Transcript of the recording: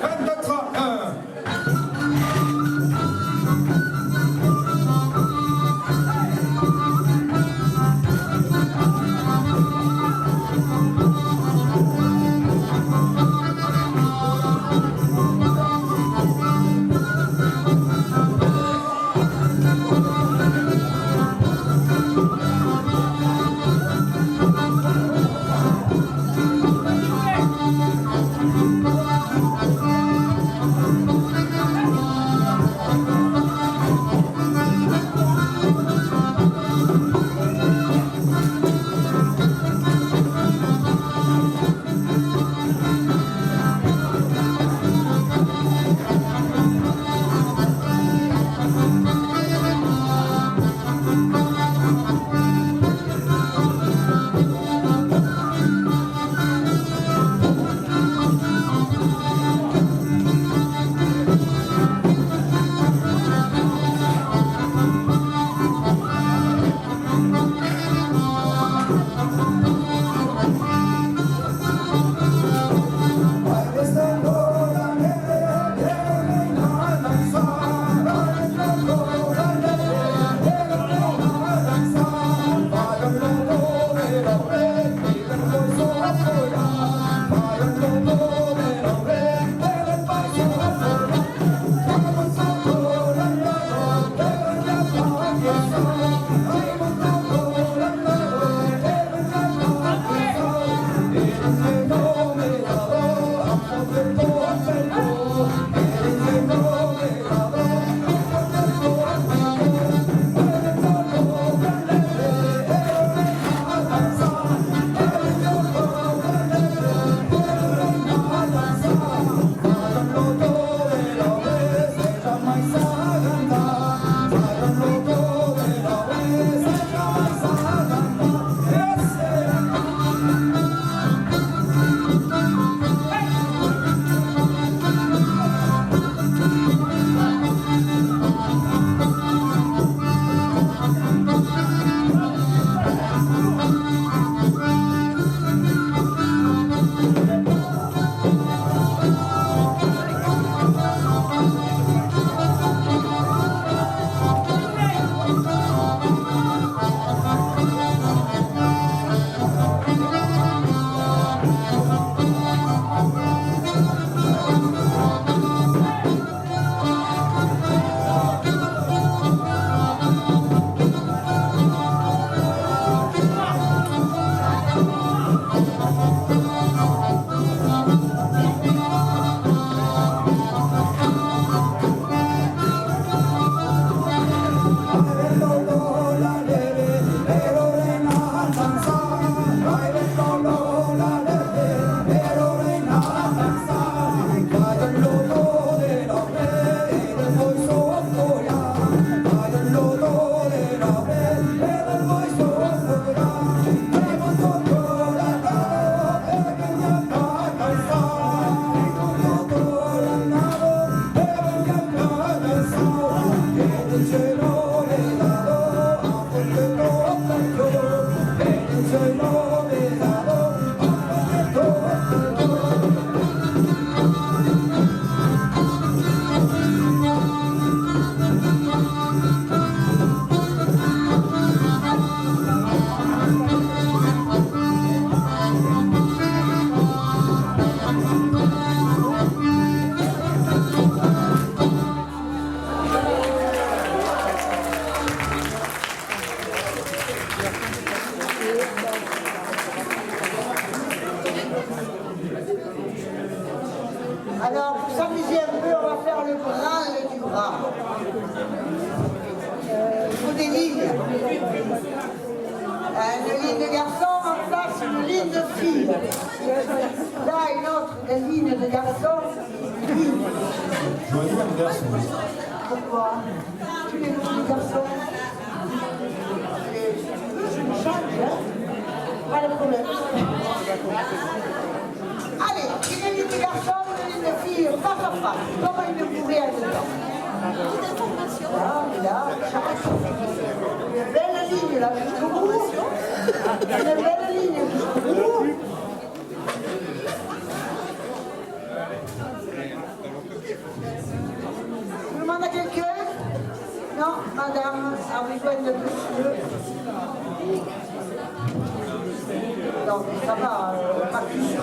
24, 1. Alors, pour s'amuser un peu, on va faire le bras du bras. Il faut des lignes. Une ligne de garçon en face, une ligne de fille. Là, une autre, des lignes de garçon. Joyeux anniversaire. Pourquoi? Tu les petits garçons. Je change, hein? Pas de problème. Allez, une ligne de garçon, une ligne de fille, face à face, comme une bourrée à dedans. Là, une belle ligne là jusqu'au bout. Une belle ligne jusqu'au bout. quelqu'un? Non, madame, a besoin de monsieur. Non, mais ça va, pas plus.